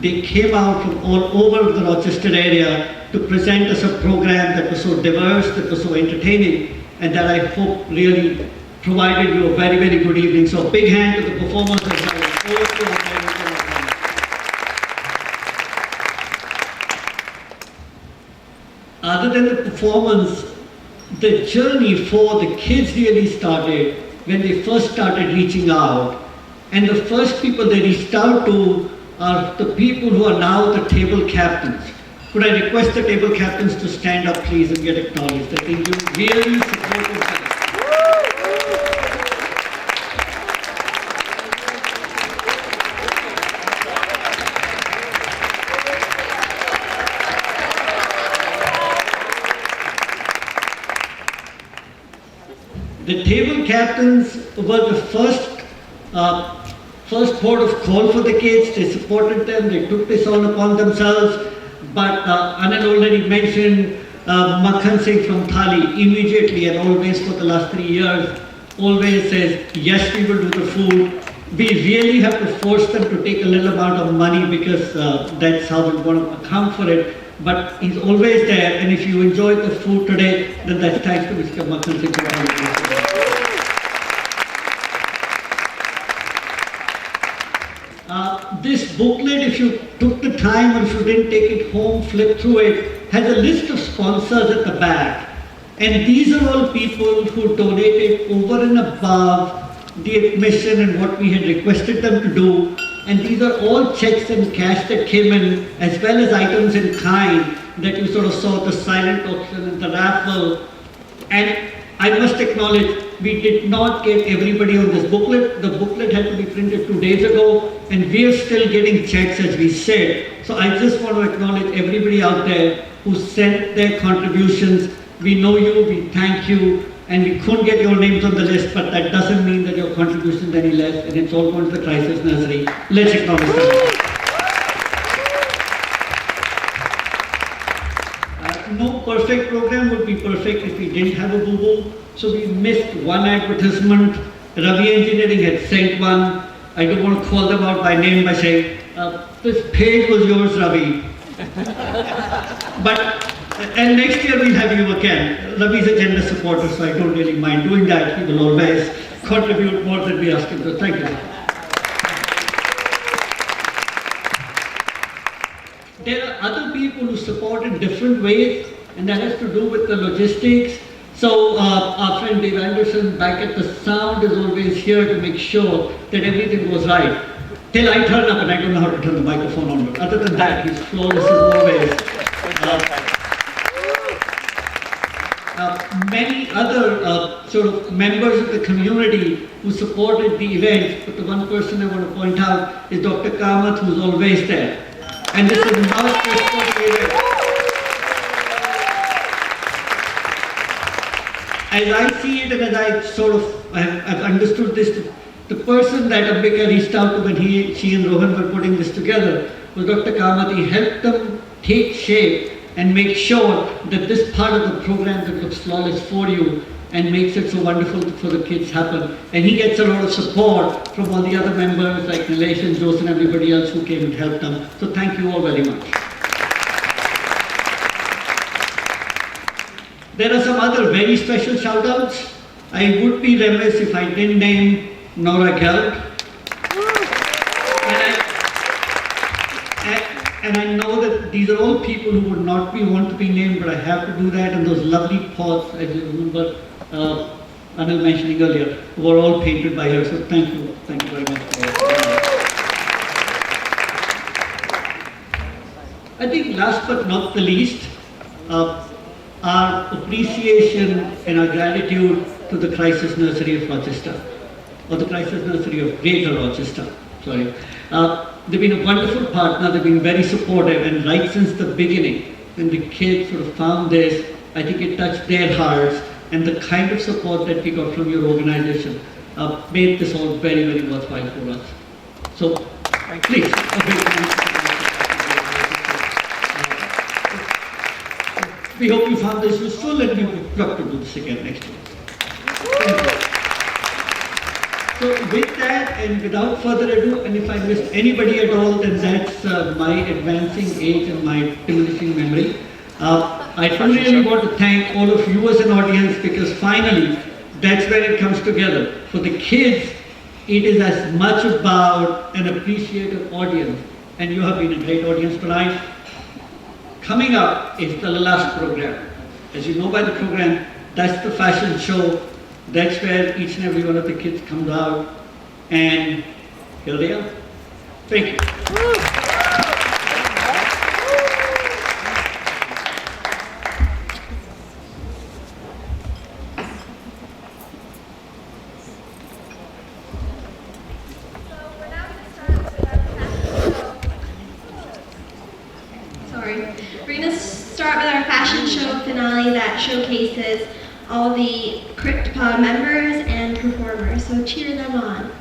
They came out from all over the Rochester area to present us a program that was so diverse, that was so entertaining, and that I hope really provided you a very, very good evening. So a big hand to the performers as well. Other than the performance, the journey for the kids really started when they first started reaching out. And the first people they reached out to are the people who are now the table captains. Could I request the table captains to stand up, please, and get acknowledged? I think you really supported them. The table captains were the first port of call for the kids. They supported them, they took this on upon themselves. But Anil already mentioned Makhan Singh from Thali immediately and always for the last 3 years, always says, yes, we will do the food. We really have to force them to take a little amount of money because that's how we want to account for it. But he's always there, and if you enjoyed the food today, then that's thanks to Mr. Makhan Singh for all of this. This booklet, if you took the time or if you didn't take it home, flip through it, has a list of sponsors at the back. And these are all people who donated over and above the admission and what we had requested them to do. And these are all checks and cash that came in, as well as items in kind that you sort of saw, the silent auction and the raffle. And I must acknowledge, we did not get everybody on this booklet. The booklet had to be printed 2 days ago, and we are still getting checks as we said. So I just want to acknowledge everybody out there who sent their contributions. We know you, we thank you, and we couldn't get your names on the list, but that doesn't mean that your contribution is any less, and it's all going to the Crisis Nursery. Let's acknowledge that. No perfect program would be perfect if we didn't have a boo-boo. So we missed one advertisement. Ravi Engineering had sent one. I don't want to call them out by name by saying, this page was yours, Ravi. And next year we'll have you again. Ravi's a generous supporter, so I don't really mind doing that. He will always contribute more than we ask him to. Thank you. There are other people who support in different ways, and that has to do with the logistics. So our friend Dave Anderson back at the sound is always here to make sure that everything goes right. Till I turn up and I don't know how to turn the microphone on. But other than that, he's flawless as always. Many other sort of members of the community who supported the event, but the one person I want to point out is Dr. Kamath, who's always there. And this is not just for the event. As I see it and as I sort of, I've understood this, the person that Ambika reached out to when she and Rohan were putting this together was Dr. Kamath. He helped them take shape and make sure that this part of the program that looks flawless for you and makes it so wonderful for the kids happen. And he gets a lot of support from all the other members like Nilesh and Jose and everybody else who came and helped them. So thank you all very much. There are some other very special shout-outs. I would be remiss if I didn't name Nora Gelb. And I know that these are all people who would not want to be named, but I have to do that. And those lovely pots, as you remember Anil mentioning earlier, were all painted by her. So thank you very much. I think last but not the least, our appreciation and our gratitude to the Crisis Nursery of Rochester, or the Crisis Nursery of Greater Rochester, sorry. They've been a wonderful partner, they've been very supportive, and right since the beginning, when the kids sort of found this, I think it touched their hearts, and the kind of support that we got from your organization made this all very, very worthwhile for us. So, please, a big thanks. We hope you found this useful, and we would love to do this again next year. Thank you. So with that and without further ado, and if I missed anybody at all, then that's my advancing age and my diminishing memory. I really want to thank all of you as an audience, because finally, that's where it comes together. For the kids, it is as much about an appreciative audience, and you have been a great audience tonight. Coming up is the last program. As you know by the program, that's the fashion show. That's where each and every one of the kids comes out, and here they are. Thank you. We're going to start with our fashion show finale that showcases all the KRHTPA members and performers, so cheer them on.